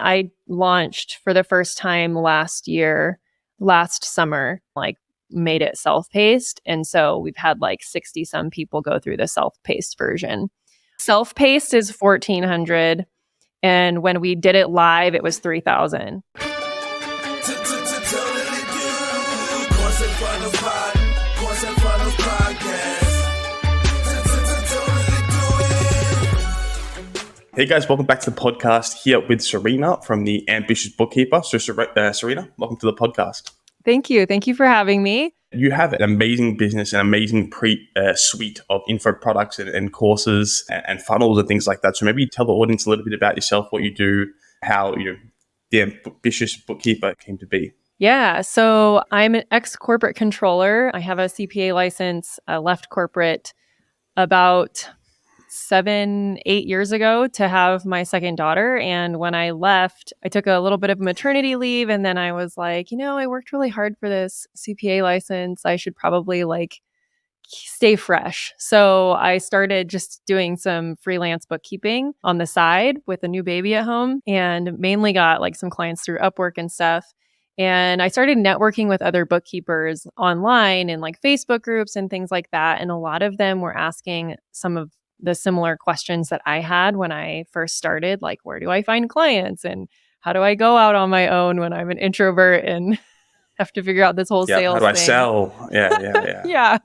I launched for the first time last summer, like made it self-paced. And so we've had like 60 some people go through the self-paced version. Self-paced is 1,400. And when we did it live, it was 3,000. Hey guys, welcome back to the podcast here with Serena from the Ambitious Bookkeeper. So Serena, welcome to the podcast. Thank you. Thank you for having me. You have an amazing business, an amazing suite of info products and courses and funnels and things like that. So maybe tell the audience a little bit about yourself, what you do, how the Ambitious Bookkeeper came to be. Yeah. So I'm an ex-corporate controller. I have a CPA license. I left corporate about 7-8 years ago to have my second daughter. And when I left, I took a little bit of maternity leave. And then I was like, I worked really hard for this CPA license. I should probably stay fresh. So I started just doing some freelance bookkeeping on the side with a new baby at home, and mainly got some clients through Upwork and stuff. And I started networking with other bookkeepers online in Facebook groups and things like that. And a lot of them were asking some of the similar questions that I had when I first started, like, where do I find clients? And how do I go out on my own when I'm an introvert and have to figure out this whole sales thing? How do I thing? sell? Yeah. Yeah.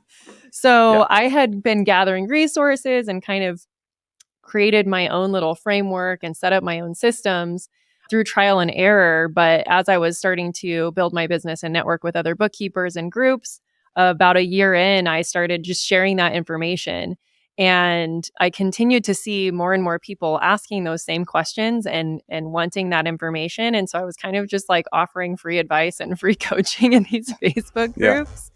So I had been gathering resources and kind of created my own little framework and set up my own systems through trial and error. But as I was starting to build my business and network with other bookkeepers and groups, about a year in, I started just sharing that information. And I continued to see more and more people asking those same questions and wanting that information. And so I was kind of just offering free advice and free coaching in these Facebook groups.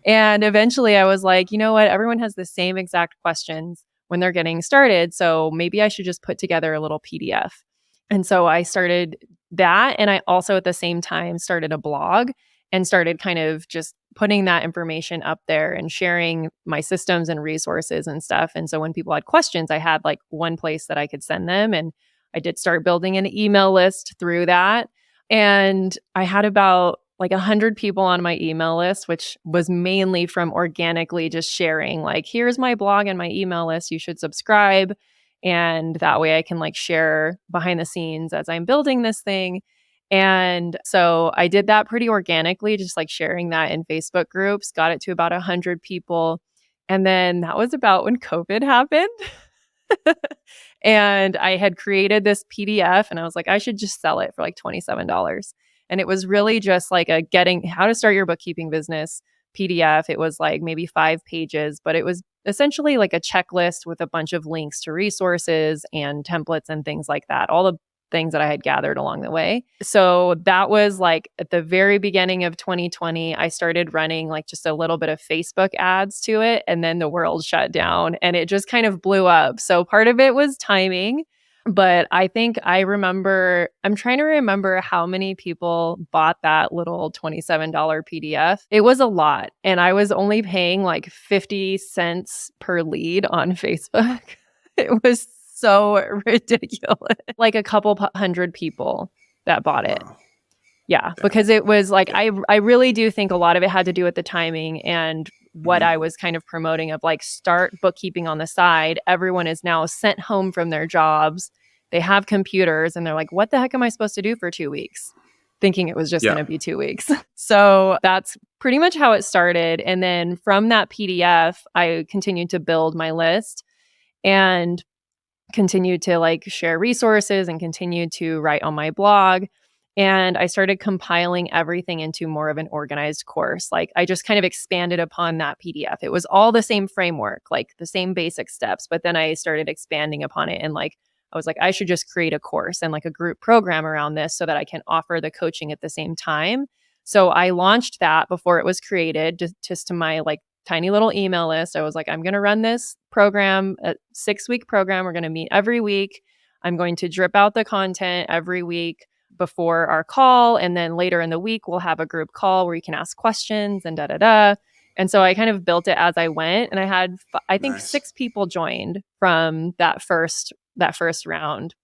And eventually I was like, you know what? Everyone has the same exact questions when they're getting started. So maybe I should just put together a little PDF. And so I started that. And I also at the same time started a blog and started kind of just putting that information up there and sharing my systems and resources and stuff. And so when people had questions, I had one place that I could send them. And I did start building an email list through that. And I had about 100 people on my email list, which was mainly from organically just sharing, here's my blog and my email list. You should subscribe. And that way I can share behind the scenes as I'm building this thing. And so I did that pretty organically, just sharing that in Facebook groups, got it to about 100 people. And then that was about when COVID happened. And I had created this PDF and I was like, I should just sell it for $27. And it was really just a getting how to start your bookkeeping business PDF. It was maybe 5 pages, but it was essentially a checklist with a bunch of links to resources and templates and things like that. All the things that I had gathered along the way. So that was at the very beginning of 2020, I started running just a little bit of Facebook ads to it. And then the world shut down and it just kind of blew up. So part of it was timing, but I think I'm trying to remember how many people bought that little $27 PDF. It was a lot. And I was only paying 50 cents per lead on Facebook. It was so ridiculous. A couple hundred people that bought it. Wow. Yeah, because it was I really do think a lot of it had to do with the timing and what I was kind of promoting of start bookkeeping on the side. Everyone is now sent home from their jobs. They have computers and they're like, what the heck am I supposed to do for 2 weeks? Thinking it was just going to be 2 weeks. So that's pretty much how it started. And then from that PDF, I continued to build my list and continued to share resources and continued to write on my blog. And I started compiling everything into more of an organized course. I just kind of expanded upon that PDF. It was all the same framework, the same basic steps, but then I started expanding upon it. And I was like, I should just create a course and a group program around this so that I can offer the coaching at the same time. So I launched that before it was created, just to my tiny little email list. I was like, I'm going to run this program, a 6-week program. We're going to meet every week. I'm going to drip out the content every week before our call. And then later in the week, we'll have a group call where you can ask questions and da-da-da. And so I kind of built it as I went. And I had, I think, 6 people joined from that first round.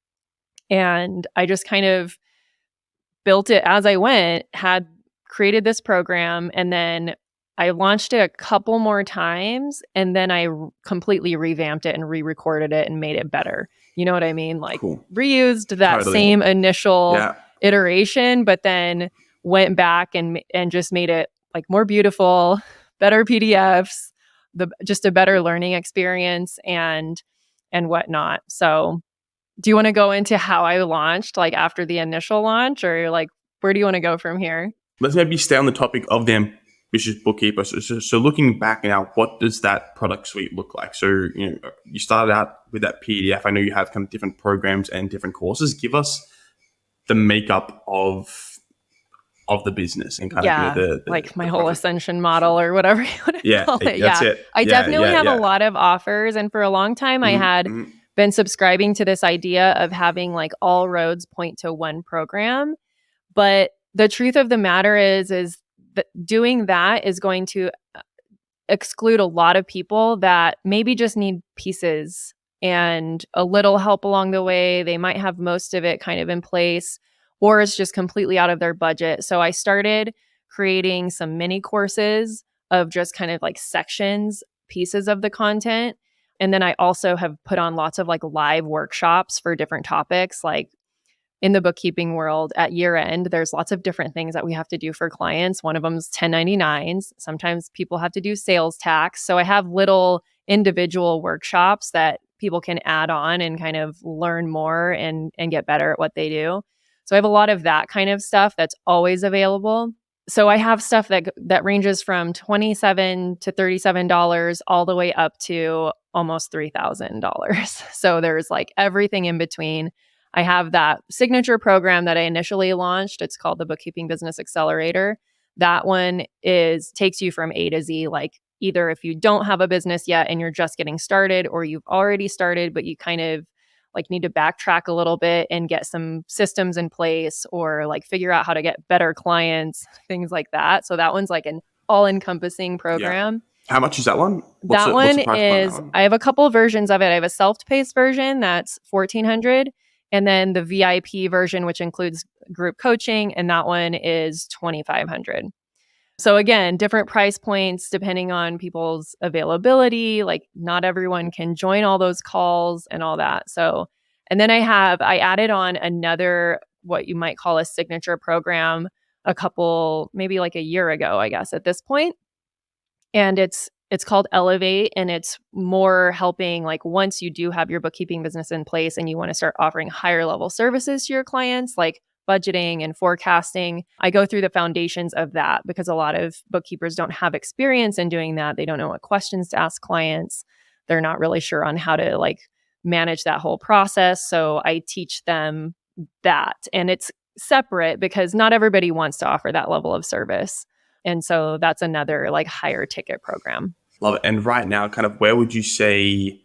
And I just kind of built it as I went, had created this program, and then I launched it a couple more times, and then I completely revamped it and re-recorded it and made it better. You know what I mean? Like Cool. reused that Totally. same initial Yeah. iteration, but then went back and just made it like more beautiful, better PDFs, just a better learning experience and whatnot. So do you want to go into how I launched, like after the initial launch, or like where do you want to go from here? Let's maybe stay on the topic of the ambitious bookkeeper. So looking back now, what does that product suite look like? So you started out with that PDF. I know you have kind of different programs and different courses. Give us the makeup of the business and kind of like my the whole project. ascension model or whatever you want to Yeah, call it. that's Yeah, it. I definitely have a Yeah. lot of offers, and for a long time, I had been subscribing to this idea of having like all roads point to one program. But the truth of the matter is that doing that is going to exclude a lot of people that maybe just need pieces and a little help along the way. They might have most of it kind of in place, or it's just completely out of their budget. So I started creating some mini courses of just kind of like sections, pieces of the content. And then I also have put on lots of like live workshops for different topics. Like in the bookkeeping world at year end, there's lots of different things that we have to do for clients. One of them is 1099s. Sometimes people have to do sales tax. So I have little individual workshops that people can add on and kind of learn more and get better at what they do. So I have a lot of that kind of stuff that's always available. So I have stuff that ranges from $27 to $37 all the way up to almost $3,000. So there's like everything in between. I have that signature program that I initially launched. It's called the Bookkeeping Business Accelerator. That one takes you from A to Z, like either if you don't have a business yet and you're just getting started, or you've already started, but you kind of like need to backtrack a little bit and get some systems in place, or like figure out how to get better clients, things like that. So that one's like an all-encompassing Yeah. program. How much is that one? What's What's one the price point on that is one? I have a couple versions of it. I have a self-paced version that's $1,400, and then the VIP version, which includes group coaching, and that one is $2,500. So again, different price points depending on people's availability. Like not everyone can join all those calls and all that. So, and then I added on another, what you might call a signature program, maybe like a year ago, I guess at this point. And it's called Elevate, and it's more helping like once you do have your bookkeeping business in place and you want to start offering higher level services to your clients, like budgeting and forecasting. I go through the foundations of that because a lot of bookkeepers don't have experience in doing that. They don't know what questions to ask clients. They're not really sure on how to like manage that whole process. So I teach them that. And it's separate because not everybody wants to offer that level of service. And so that's another like higher ticket program. Love it. And right now, kind of where would you say,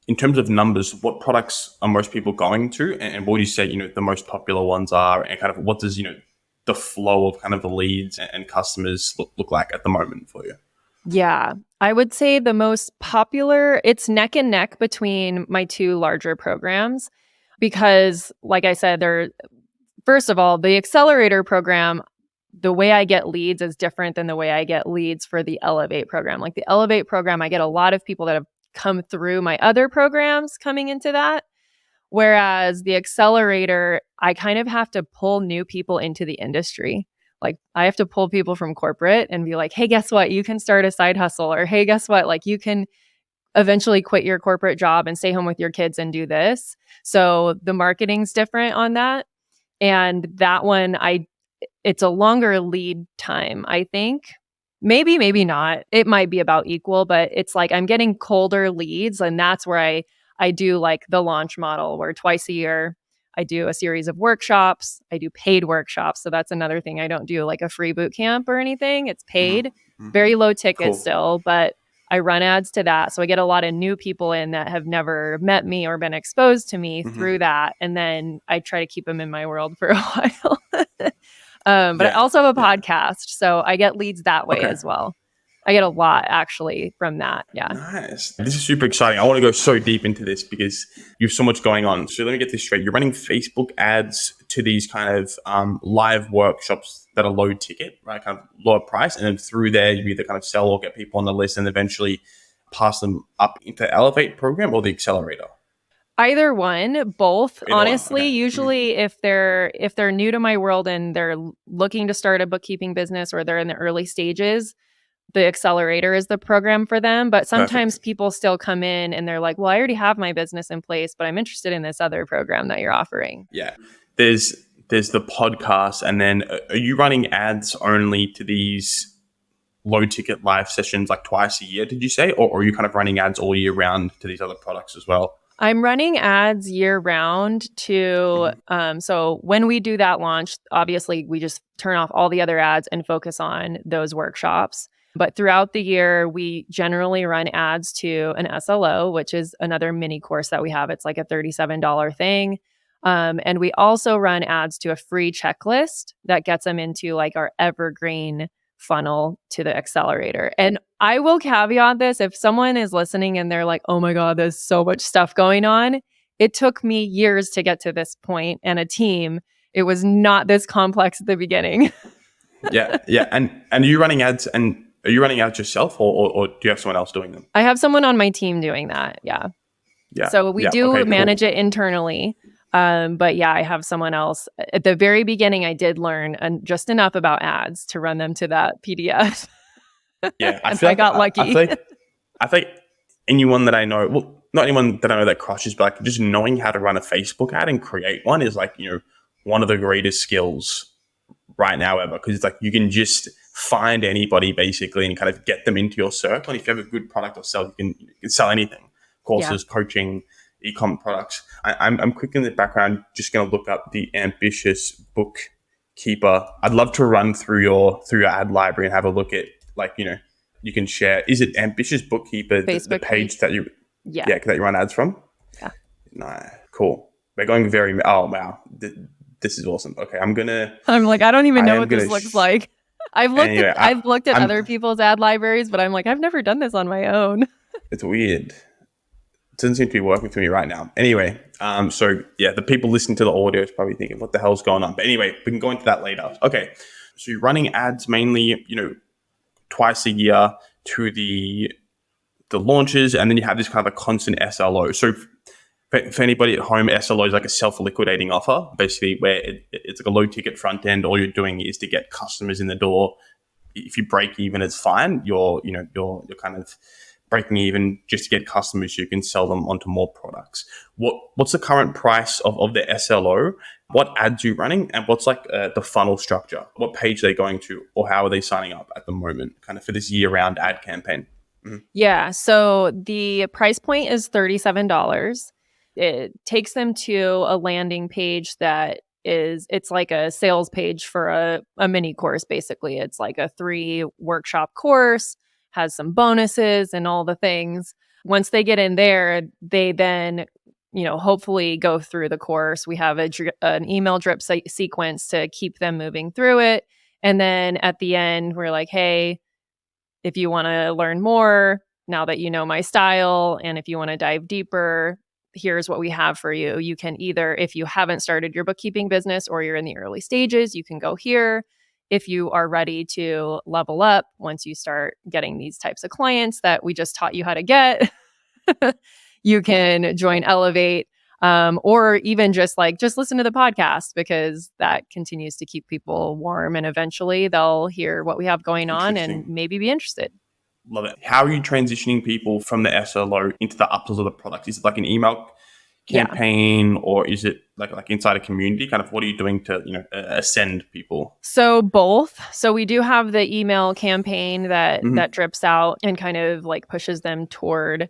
in terms of numbers, what products are most people going to, and what would you say, the most popular ones are, and kind of what does, the flow of kind of the leads and customers look like at the moment for you? Yeah, I would say the most popular, it's neck and neck between my two larger programs because, like I said, first of all, the accelerator program, the way I get leads is different than the way I get leads for the Elevate program. Like the Elevate program, I get a lot of people that have come through my other programs coming into that. Whereas the accelerator, I kind of have to pull new people into the industry. Like I have to pull people from corporate and be like, hey, guess what? You can start a side hustle. Or hey, guess what? Like you can eventually quit your corporate job and stay home with your kids and do this. So the marketing's different on that. And that one, it's a longer lead time, I think. Maybe not. It might be about equal, but it's like I'm getting colder leads. And that's where I do like the launch model where twice a year I do a series of workshops. I do paid workshops. So that's another thing. I don't do like a free boot camp or anything. It's paid, very low ticket still, but I run ads to that. So I get a lot of new people in that have never met me or been exposed to me through that. And then I try to keep them in my world for a while. But I also have a podcast. So I get leads that way as well. I get a lot actually from that. Yeah. Nice. This is super exciting. I want to go so deep into this because you have so much going on. So let me get this straight. You're running Facebook ads to these kind of live workshops that are low ticket, right? Kind of lower price. And then through there, you either kind of sell or get people on the list and eventually pass them up into the Elevate program or the Accelerator. Either one, both. Either one. Honestly, Okay. usually if they're new to my world and they're looking to start a bookkeeping business or they're in the early stages, the accelerator is the program for them. But sometimes Perfect. people still come in and they're like, well, I already have my business in place, but I'm interested in this other program that you're offering. Yeah. There's the podcast, and then are you running ads only to these low ticket live sessions like twice a year, did you say? Or are you kind of running ads all year round to these other products as well? I'm running ads year round to, so when we do that launch, obviously we just turn off all the other ads and focus on those workshops. But throughout the year, we generally run ads to an SLO, which is another mini course that we have. It's like a $37 thing. And we also run ads to a free checklist that gets them into like our evergreen funnel to the accelerator. And I will caveat this, if someone is listening and they're like, oh my God, there's so much stuff going on. It took me years to get to this point and a team. It was not this complex at the beginning. Yeah, yeah. And are you running ads yourself or do you have someone else doing them? I have someone on my team doing that. Yeah. Yeah. So we Yeah. do Okay, manage cool. it internally. But yeah, I have someone else. At the very beginning, I did learn just enough about ads to run them to that PDF. Yeah. And I got lucky. I feel like anyone that I know, well, not anyone that I know that crushes, but like just knowing how to run a Facebook ad and create one is like, one of the greatest skills right now ever, because it's like you can just find anybody basically and kind of get them into your circle. And if you have a good product or sell, you can sell anything: Yeah. courses, coaching, e-com products. I'm quick in the background, just going to look up the ambitious bookkeeper. I'd love to run through your ad library and have a look at, like, you can share. Is it ambitious bookkeeper, the Facebook page that you Yeah. that you run ads from? Yeah. Nah, cool. We're going very. Oh wow, this is awesome. Okay, I'm like, I don't even know am what this gonna. looks like. Anyway, I've looked at I'm. other people's ad libraries, but I'm like, I've never done this on my own. It's weird. It doesn't seem to be working for me right now. Anyway, so yeah, the people listening to the audio is probably thinking, what the hell's going on? But anyway, we can go into that later. Okay, so you're running ads mainly, twice a year to the launches, and then you have this kind of a constant SLO. So for anybody at home, SLO is like a self-liquidating offer, basically, where it's like a low-ticket front end. All you're doing is to get customers in the door. If you break even, it's fine. You're kind of breaking even just to get customers. You can sell them onto more products. What's the current price of the SLO? What ads are you running, and what's like the funnel structure? What page are they going to, or how are they signing up at the moment, kind of for this year-round ad campaign? Yeah. So the price point is $37. It takes them to a landing page it's like a sales page for a mini course, basically. It's like a 3 workshop course, has some bonuses and all the things. Once they get in there, they then, hopefully go through the course. We have an email drip sequence to keep them moving through it. And then at the end, we're like, hey, if you want to learn more, now that you know my style, and if you want to dive deeper, here's what we have for you. You can either, if you haven't started your bookkeeping business or you're in the early stages, you can go here. If you are ready to level up, once you start getting these types of clients that we just taught you how to get, you can join Elevate. Or even just listen to the podcast, because that continues to keep people warm, and eventually they'll hear what we have going on and Interesting. maybe be interested. Love it. How are you transitioning people from the SLO into the upsells of the product? Is it like an email Yeah. campaign, or is it like inside a community? Kind of what are you doing to ascend people? So both. So we do have the email campaign that Mhm. that drips out and kind of like pushes them toward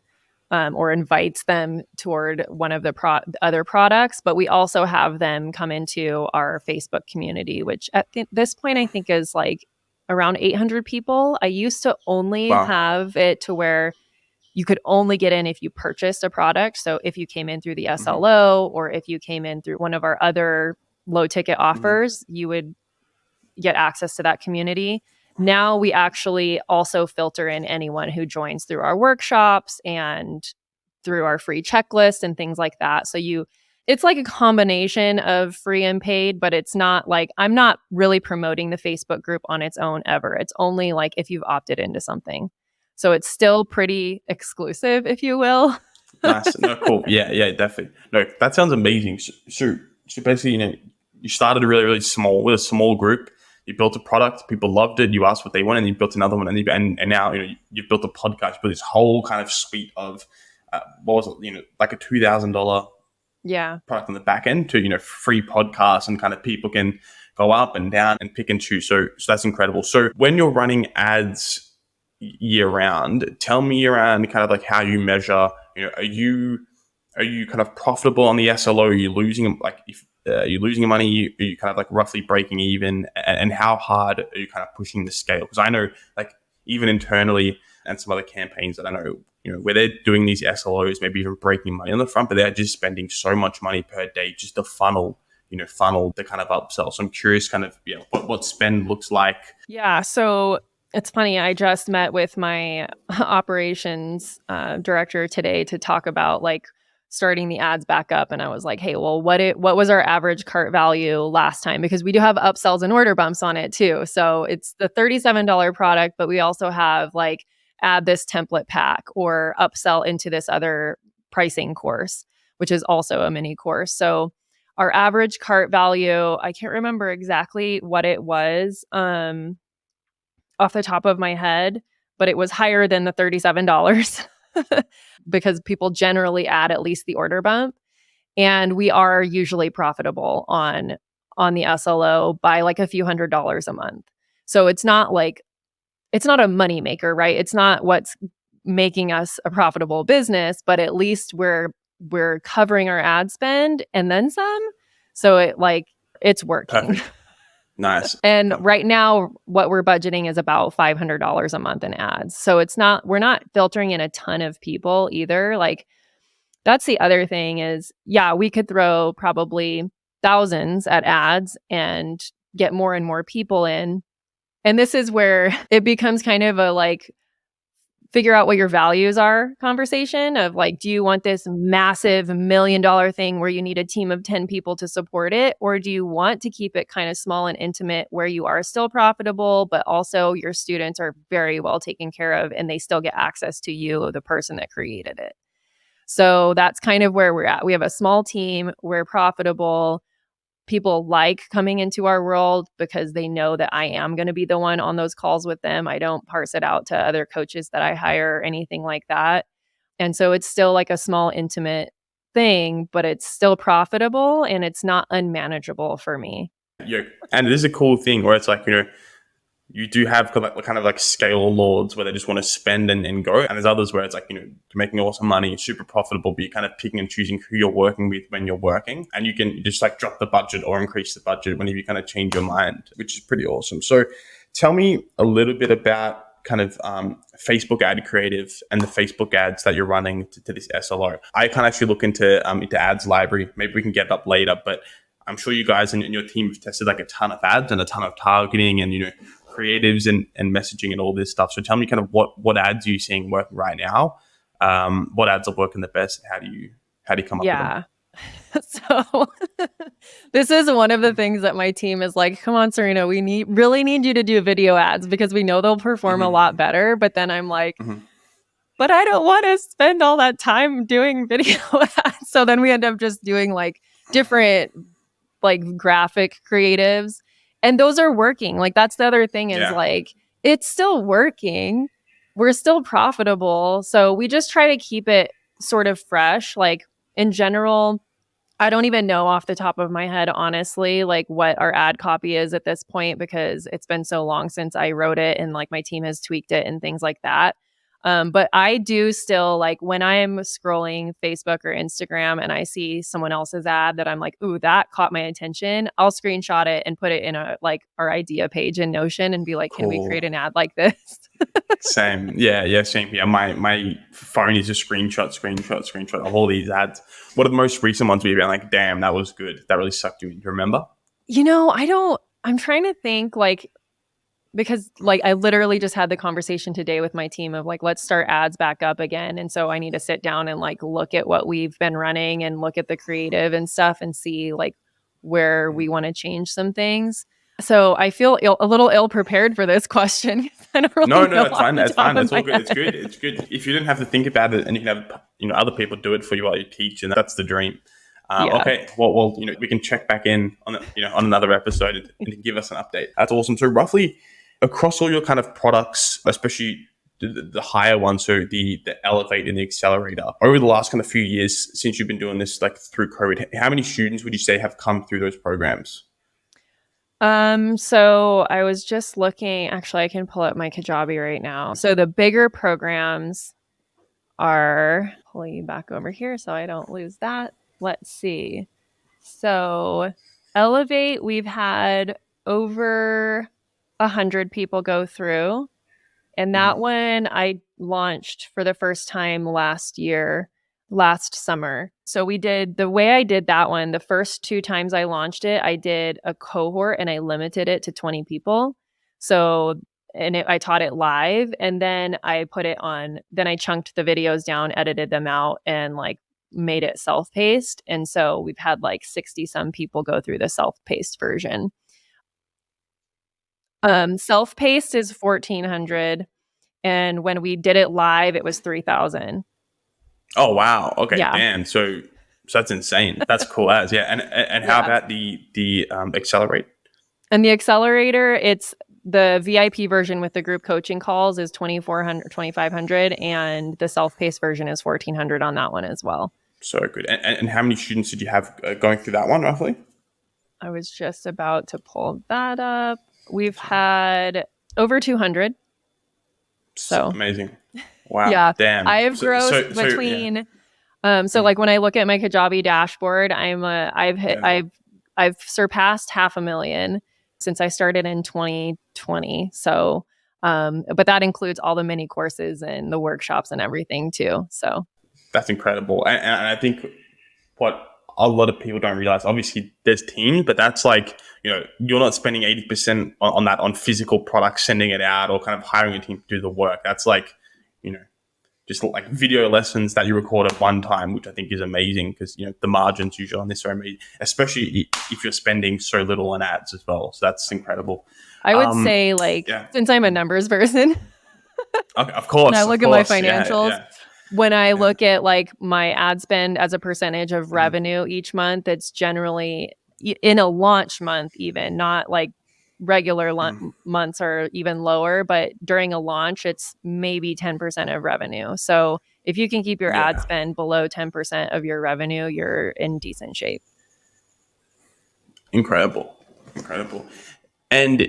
or invites them toward one of the other products. But we also have them come into our Facebook community, which at this point I think is like around 800 people. I used to only Wow. have it to where you could only get in if you purchased a product. So if you came in through the Mhm. SLO or if you came in through one of our other low ticket Mhm. offers, you would get access to that community. Now we actually also filter in anyone who joins through our workshops and through our free checklist and things like that. So it's like a combination of free and paid, but it's not like I'm not really promoting the Facebook group on its own ever. It's only like if you've opted into something. So it's still pretty exclusive, if you will. Nice. No, cool. Yeah, yeah, definitely. No, that sounds amazing. So basically, you started really, really small with a small group. You built a product, people loved it. You asked what they wanted, and you built another one, and now you've built a podcast, but this whole kind of suite of what was it? Like a $2,000 Yeah. product on the back end to free podcasts, and kind of people can go up and down and pick and choose. So that's incredible. So when you're running ads year round, tell me around kind of like how you measure. Are you kind of profitable on the SLO? Are you losing, like, if you're losing money? Are you kind of like roughly breaking even? And how hard are you kind of pushing the scale? Because I know, like, even internally and some other campaigns that I know, where they're doing these SLOs, maybe even breaking money on the front, but they're just spending so much money per day just to funnel the kind of upsell. So I'm curious kind of, what spend looks like. Yeah. So it's funny. I just met with my operations director today to talk about like starting the ads back up. And I was like, hey, well, what was our average cart value last time? Because we do have upsells and order bumps on it too. So it's the $37 product, but we also have like add this template pack or upsell into this other pricing course, which is also a mini course. So our average cart value, I can't remember exactly what it was off the top of my head, but it was higher than the $37 because people generally add at least the order bump. And we are usually profitable on the SLO by like a few $100s a month. So it's not a money maker, right? It's not what's making us a profitable business, but at least we're covering our ad spend and then some. So it's working. Perfect. Nice. And right now, what we're budgeting is about $500 a month in ads. So we're not filtering in a ton of people either. Like, that's the other thing is, yeah, we could throw probably thousands at ads and get more and more people in. And this is where it becomes kind of a like, figure out what your values are conversation of like, do you want this massive $1 million thing where you need a team of 10 people to support it? Or do you want to keep it kind of small and intimate where you are still profitable, but also your students are very well taken care of and they still get access to you, the person that created it? So that's kind of where we're at. We have a small team, we're profitable. People like coming into our world because they know that I am going to be the one on those calls with them. I don't parse it out to other coaches that I hire or anything like that. And so it's still like a small, intimate thing, but it's still profitable and it's not unmanageable for me. Yeah. And it is a cool thing where it's like, you do have kind of like scale lords where they just want to spend and go. And there's others where it's like, you're making awesome money, super profitable, but you're kind of picking and choosing who you're working with when you're working. And you can just like drop the budget or increase the budget whenever you kind of change your mind, which is pretty awesome. So tell me a little bit about kind of Facebook ad creative and the Facebook ads that you're running to this SLO. I can't actually look into ads library. Maybe we can get it up later, but I'm sure you guys and your team have tested like a ton of ads and a ton of targeting and, creatives and messaging and all this stuff. So tell me kind of what ads are you seeing working right now? What ads are working the best? How do you come up with them? So this is one of the things that my team is like, come on, Serena, we really need you to do video ads because we know they'll perform a lot better. But then I'm like, but I don't want to spend all that time doing video ads. So then we end up just doing like different like graphic creatives. And those are working. Like, that's the other thing is like, it's still working. We're still profitable. So we just try to keep it sort of fresh. Like, in general, I don't even know off the top of my head, honestly, like what our ad copy is at this point, because it's been so long since I wrote it and like my team has tweaked it and things like that. But I do still like when I'm scrolling Facebook or Instagram and I see someone else's ad that I'm like, ooh, that caught my attention. I'll screenshot it and put it in our idea page in Notion and be like, Cool. Can we create an ad like this? Same. Yeah, same. Yeah, my phone is a screenshot of all these ads. What are the most recent ones where you've been like, damn, that was good. That really sucked you in. Do you remember? I'm trying to think like, because like I literally just had the conversation today with my team of like, let's start ads back up again. And so I need to sit down and like look at what we've been running and look at the creative and stuff and see like where we want to change some things. So I feel a little ill prepared for this question. I don't No, really no, know it's off fine. the It's top fine. of It's all my good. It's good. head. It's good. If you didn't have to think about it and you can have, other people do it for you while you teach, and that's the dream. Yeah. Okay. Well, we can check back in on, on another episode and give us an update. That's awesome. So roughly across all your kind of products, especially the higher ones, so the Elevate and the Accelerator, over the last kind of few years since you've been doing this, like through COVID, how many students would you say have come through those programs? So I was just looking, actually I can pull up my Kajabi right now. So the bigger programs are pulling you back over here so I don't lose that. Let's see. So Elevate, we've had over 100 people go through. And that Mm-hmm. one I launched for the first time last summer. So we did the way I did that one, the first two times I launched it, I did a cohort and I limited it to 20 people. So, I taught it live and then I put it on, then I chunked the videos down, edited them out and like made it self-paced. And so we've had like 60 some people go through the self-paced version. Self-paced is 1,400. And when we did it live, it was 3,000. Oh wow. Okay. Yeah. Damn. So that's insane. That's cool as yeah. And how Yeah. about the Accelerate? And the accelerator, it's the VIP version with the group coaching calls is 2,400, 2,500, and the self-paced version is 1,400 on that one as well. So good. And how many students did you have going through that one roughly? I was just about to pull that up. We've had over 200. So Amazing. Wow. yeah, Damn. I have grossed So yeah. between so like when I look at my Kajabi dashboard, I've surpassed 500,000 since I started in 2020. So but that includes all the mini courses and the workshops and everything too. So That's incredible. And I think what a lot of people don't realize, obviously there's teams, but that's like, you're not spending 80% on that, on physical products, sending it out or kind of hiring a team to do the work. That's like, just like video lessons that you record at one time, which I think is amazing because, the margins usually on this are amazing, especially if you're spending so little on ads as well. So that's incredible. I would say since I'm a numbers person, Okay, of course, and I of look at my course. Yeah, financials, yeah. when I look at like my ad spend as a percentage of Mhm. revenue each month, it's generally in a launch month, even not like regular months are even lower, but during a launch, it's maybe 10% of revenue. So if you can keep your ad Yeah. spend below 10% of your revenue, you're in decent shape. Incredible. Incredible. And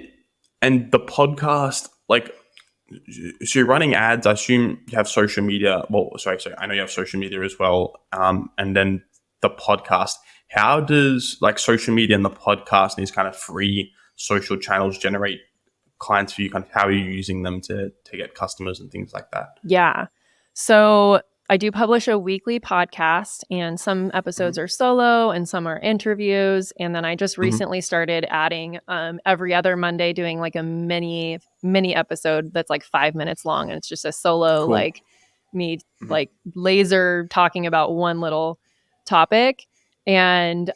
the podcast, like, so you're running ads. I assume you have social media. Well, sorry. I know you have social media as well. And then the podcast. How does like social media and the podcast and these kind of free social channels generate clients for you? Kind of how are you using them to get customers and things like that? Yeah. So I do publish a weekly podcast, and some episodes Mm-hmm. are solo and some are interviews. And then I just Mm-hmm. recently started adding every other Monday, doing like a mini episode that's like 5 minutes long. And it's just a solo, Cool. like me, Mm-hmm. like laser talking about one little topic. And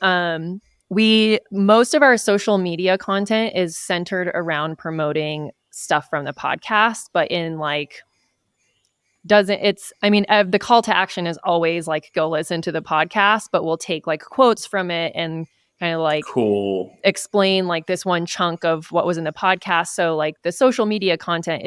most of our social media content is centered around promoting stuff from the podcast, but in like, doesn't it's I mean the call to action is always like go listen to the podcast, but we'll take like quotes from it and kind of like Cool. explain like this one chunk of what was in the podcast. So like the social media content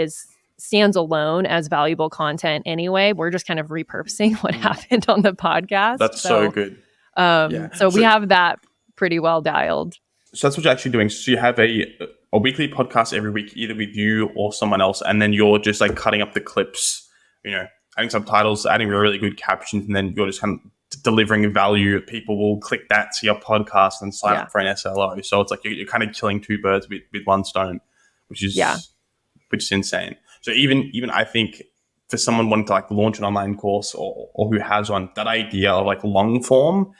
stands alone as valuable content anyway. We're just kind of repurposing what happened on the podcast. That's so good. Yeah. So we have that pretty well dialed. So that's what you're actually doing. So you have a weekly podcast every week, either with you or someone else, and then you're just like cutting up the clips, adding subtitles, adding really good captions, and then you're just kind of delivering value. People will click that to your podcast and sign up for an SLO. So it's like you're kind of killing two birds with one stone, which is insane. So even I think for someone wanting to like launch an online course or who has one, that idea of like long form,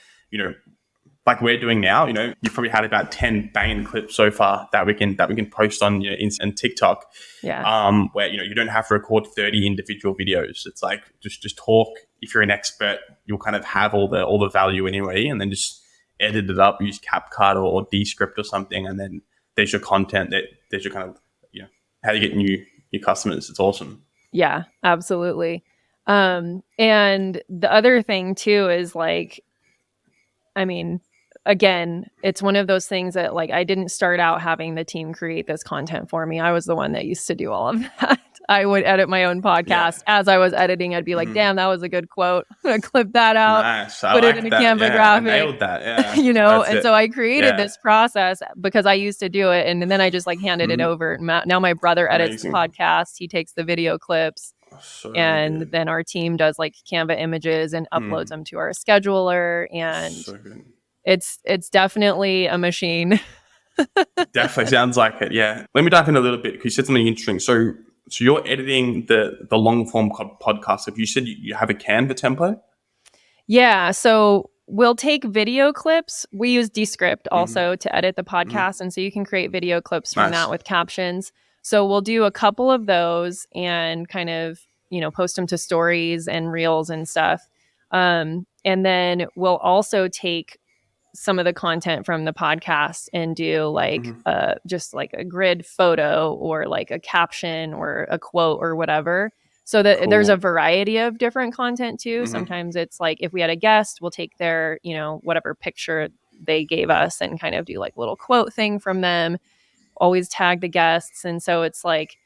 like we're doing now, you've probably had about 10 banging clips so far that we can post on in TikTok. Yeah. Where you don't have to record 30 individual videos. It's like just talk. If you're an expert, you'll kind of have all the value anyway, and then just edit it up, use CapCut or Descript or something, and then there's your content. There's your kind of how to get new customers. It's awesome. Yeah, absolutely. And the other thing too is like, I mean, again, it's one of those things that like I didn't start out having the team create this content for me. I was the one that used to do all of that. I would edit my own podcast. As I was editing, I'd be like, damn, that was a good quote. I'm going to clip that out, Nice. I put it like in a that. Canva Yeah, graphic. I nailed that. Yeah. And it. So I created Yeah. this process because I used to do it. And then I just like handed it over. Now my brother edits the podcast. He takes the video clips. So and good. then our team does like Canva images and uploads them to our scheduler. And So good. It's definitely a machine. Definitely sounds like it. Yeah. Let me dive in a little bit because you said something interesting. So you're editing the long form podcast. If you said you have a Canva template. Yeah. So we'll take video clips. We use Descript also to edit the podcast. And so you can create video clips from that with captions. So we'll do a couple of those and kind of, post them to stories and reels and stuff. And then we'll also take some of the content from the podcast and do like just like a grid photo or like a caption or a quote or whatever. So that there's a variety of different content too. Sometimes it's like if we had a guest, we'll take their, whatever picture they gave us and kind of do like a little quote thing from them, always tag the guests. And so it's like,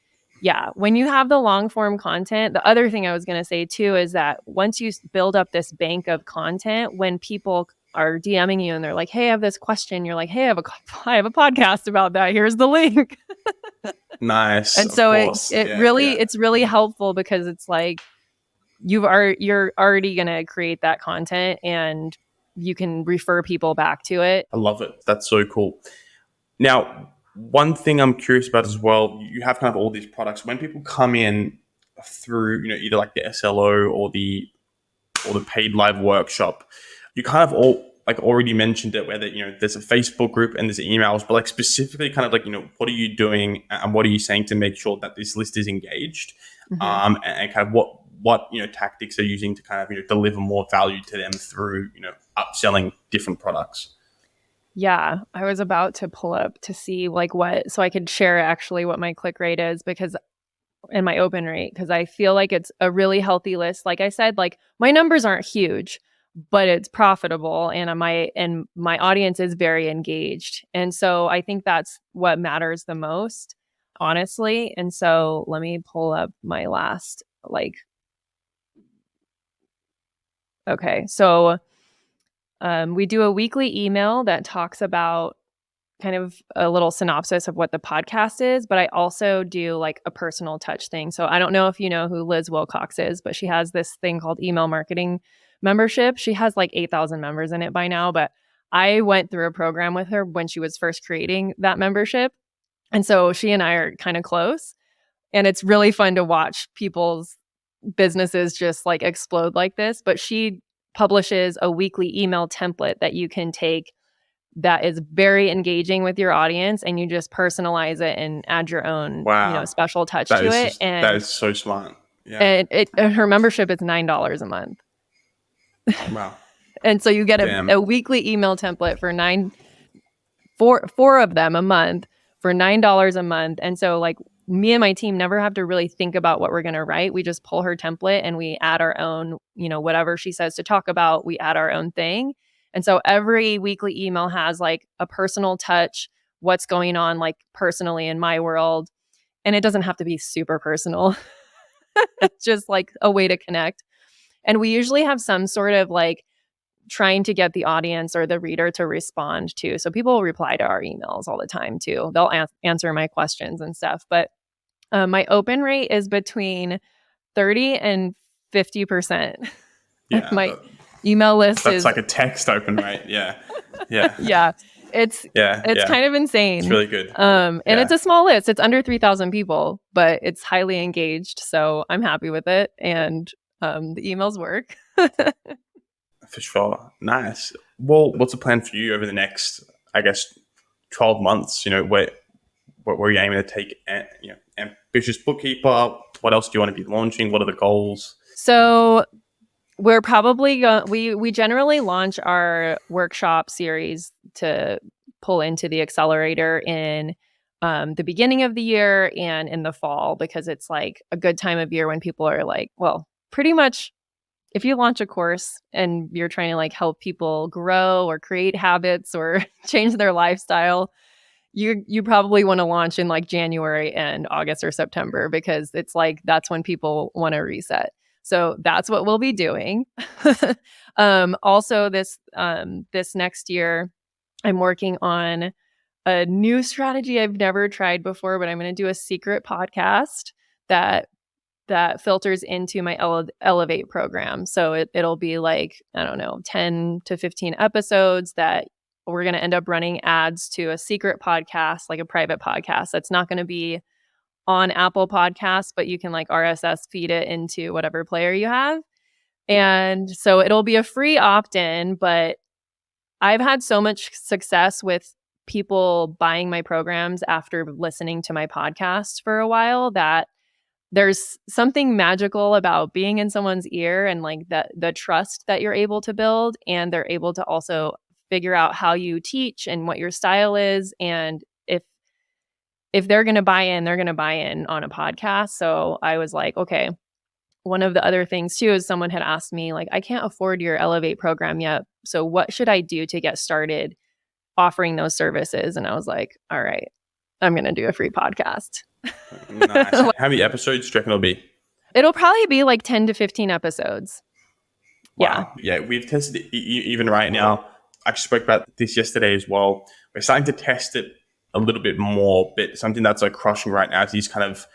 yeah, when you have the long form content, the other thing I was going to say too is that once you build up this bank of content, when people are DMing you and they're like, hey, I have this question, you're like, hey, I have a podcast about that. Here's the link. Nice. And so it's really helpful because it's like you're already going to create that content and you can refer people back to it. I love it. That's so cool. Now, one thing I'm curious about as well, you have kind of all these products. When people come in through, either like the SLO or the paid live workshop, you kind of already mentioned it, where there's a Facebook group and there's emails, but like specifically kind of like, what are you doing and what are you saying to make sure that this list is engaged? And kind of what tactics are you using to kind of, deliver more value to them through, upselling different products? Yeah, I was about to pull up to see so I could share actually what my click rate is and my open rate, because I feel like it's a really healthy list. Like I said, like my numbers aren't huge, but it's profitable and my audience is very engaged. And so I think that's what matters the most, honestly. And so let me pull up my last okay. So we do a weekly email that talks about kind of a little synopsis of what the podcast is, but I also do like a personal touch thing. So I don't know if you know who Liz Wilcox is, but she has this thing called email marketing membership. She has like 8,000 members in it by now, but I went through a program with her when she was first creating that membership. And so she and I are kind of close, and it's really fun to watch people's businesses just like explode like this. But she publishes a weekly email template that you can take that is very engaging with your audience, and you just personalize it and add your own special touch to it. And that is so smart. Yeah. And her membership is $9 a month. Wow. And so you get a weekly email template for four of them a month for $9 a month. And so like me and my team never have to really think about what we're going to write. We just pull her template and we add our own, whatever she says to talk about, we add our own thing. And so every weekly email has like a personal touch, what's going on like personally in my world. And it doesn't have to be super personal. It's just like a way to connect. And we usually have some sort of like trying to get the audience or the reader to respond to. So people reply to our emails all the time too. They'll answer my questions and stuff. But my open rate is between 30 and 50%. Yeah. My email list that's is like a text open rate. Yeah. Yeah. Yeah. It's kind of insane. It's really good. And it's a small list. It's under 3,000 people, but it's highly engaged. So I'm happy with it. And the emails work. For sure. Nice. Well, what's the plan for you over the next, I guess, 12 months? Where are you aiming to take? Ambitious bookkeeper. What else do you want to be launching? What are the goals? So we're probably we generally launch our workshop series to pull into the accelerator in the beginning of the year and in the fall, because it's like a good time of year when people are like, well, pretty much if you launch a course and you're trying to like help people grow or create habits or change their lifestyle, you probably want to launch in like January and August or September, because it's like that's when people want to reset. So that's what we'll be doing. Also, this next year, I'm working on a new strategy I've never tried before, but I'm going to do a secret podcast that filters into my Elevate program. So it'll be like, I don't know, 10 to 15 episodes that we're going to end up running ads to a secret podcast, like a private podcast that's not going to be on Apple Podcasts, but you can like RSS feed it into whatever player you have. And so it'll be a free opt-in, but I've had so much success with people buying my programs after listening to my podcast for a while that there's something magical about being in someone's ear and like that the trust that you're able to build, and they're able to also figure out how you teach and what your style is, and if they're going to buy in, they're going to buy in on a podcast. So I was like, okay. One of the other things too is someone had asked me like, I can't afford your Elevate program yet, so what should I do to get started offering those services? And I was like, all right, I'm going to do a free podcast. Nice. How many episodes do you reckon it'll be? It'll probably be like 10 to 15 episodes. Wow. Yeah, we've tested it even right now. I spoke about this yesterday as well. We're starting to test it a little bit more, but something that's like crushing right now is these kind of,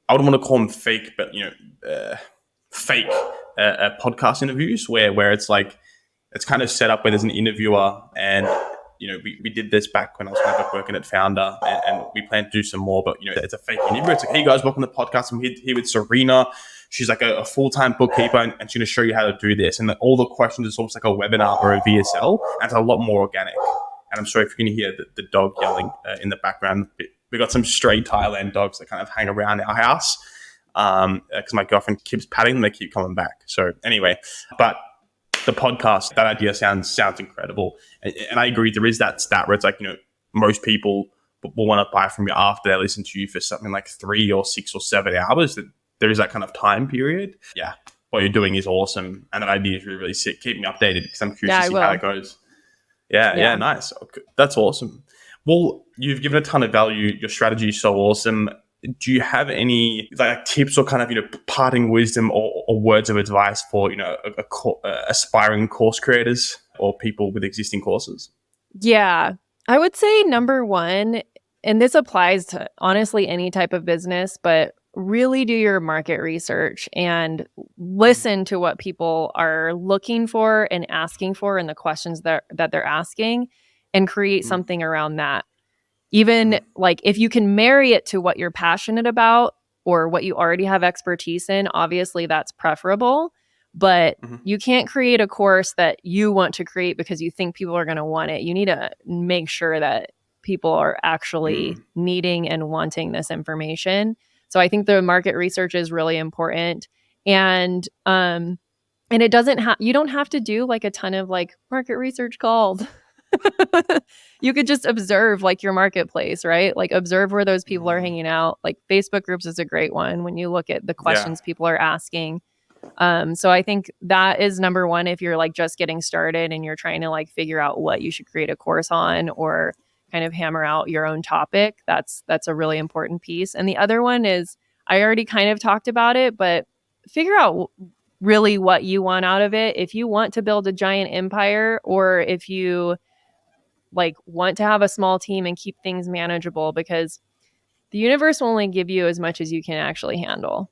I wouldn't want to call them fake, but fake podcast interviews where it's like, it's kind of set up where there's an interviewer, and we did this back when I was kind of working at Founder, and we plan to do some more, but it's a fake interview. It's like, hey guys, welcome to the podcast. I'm here with Serena. She's like a full-time bookkeeper, and she's going to show you how to do this. And all the questions is almost like a webinar or a VSL, and it's a lot more organic. And I'm sorry if you can hear the dog yelling in the background. We got some stray Thailand dogs that kind of hang around our house because my girlfriend keeps patting them. They keep coming back. So anyway, but the podcast, that idea sounds incredible. And I agree, there is that stat where it's like, most people will want to buy from you after they listen to you for something like 3 or 6 or 7 hours. That there is that kind of time period. Yeah. What you're doing is awesome. And that idea is really, really sick. Keep me updated because I'm curious to see how it goes. Yeah, nice. Okay. That's awesome. Well, you've given a ton of value. Your strategy is so awesome. Do you have any like tips or kind of parting wisdom or words of advice for aspiring course creators or people with existing courses? Yeah, I would say number one, and this applies to honestly any type of business, but really do your market research and listen to what people are looking for and asking for and the questions that they're asking, and create something around that. Even like if you can marry it to what you're passionate about or what you already have expertise in, obviously that's preferable. But you can't create a course that you want to create because you think people are going to want it. You need to make sure that people are actually needing and wanting this information. So I think the market research is really important. And it doesn't you don't have to do like a ton of like market research calls. You could just observe like your marketplace, right? Like observe where those people are hanging out. Like Facebook groups is a great one when you look at the questions people are asking. So I think that is number one if you're like just getting started and you're trying to like figure out what you should create a course on or kind of hammer out your own topic. That's a really important piece. And the other one is, I already kind of talked about it, but figure out really what you want out of it. If you want to build a giant empire, or if you like want to have a small team and keep things manageable, because the universe will only give you as much as you can actually handle.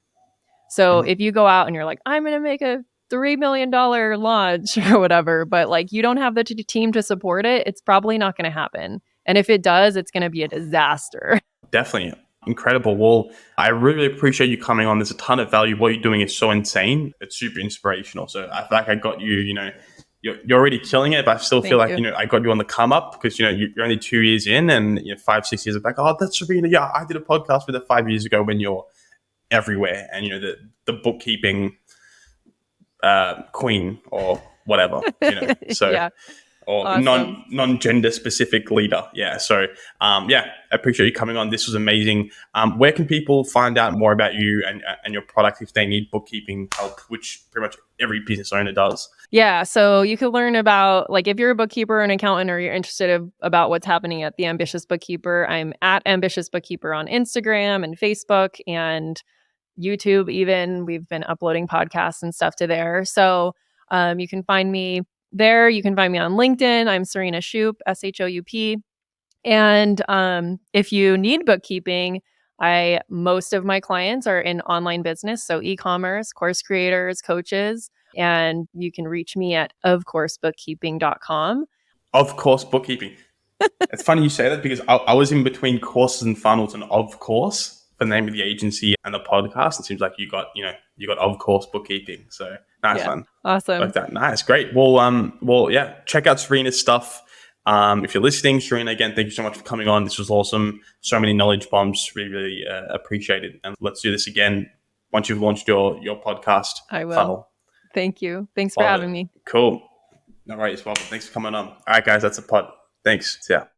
So if you go out and you're like, I'm going to make a $3 million launch or whatever, but like you don't have the team to support it, it's probably not going to happen. And if it does, it's going to be a disaster. Definitely. Incredible. Well, I really appreciate you coming on. There's a ton of value. What you're doing is so insane. It's super inspirational. So I feel like I got you, you're already killing it, but I still feel Thank like, you. I got you on the come up because, you're only 2 years in, and 5, 6 years back. Oh, that's Serena. Yeah, I did a podcast with her 5 years ago when you're everywhere. And, the bookkeeping queen or whatever, so, Yeah. or Awesome. non-gender specific leader. Yeah. So, I appreciate you coming on. This was amazing. Where can people find out more about you and your product if they need bookkeeping help, which pretty much every business owner does? Yeah. So you can learn about, like, if you're a bookkeeper, an accountant, or you're interested about what's happening at the Ambitious Bookkeeper, I'm at Ambitious Bookkeeper on Instagram and Facebook and YouTube. Even we've been uploading podcasts and stuff to there. So you can find me there. You can find me on LinkedIn. I'm Serena Shoup, Shoup. And if you need bookkeeping, most of my clients are in online business, so e-commerce, course creators, coaches, and you can reach me at ofcoursebookkeeping.com. Of course, bookkeeping. It's funny you say that because I was in between courses and funnels and of course the name of the agency and the podcast. It seems like you got of course bookkeeping. So nice Yeah. one. Awesome. Like that. Nice. Great. Well, yeah, check out Serena's stuff. If you're listening, Serena, again, thank you so much for coming on. This was awesome. So many knowledge bombs. Really, really appreciate it. And let's do this again once you've launched your podcast I will. funnel. Thank you. Thanks for Love it. having me. Cool. No worries. Well, thanks for coming on. All right, guys, that's a pod. Thanks. See ya.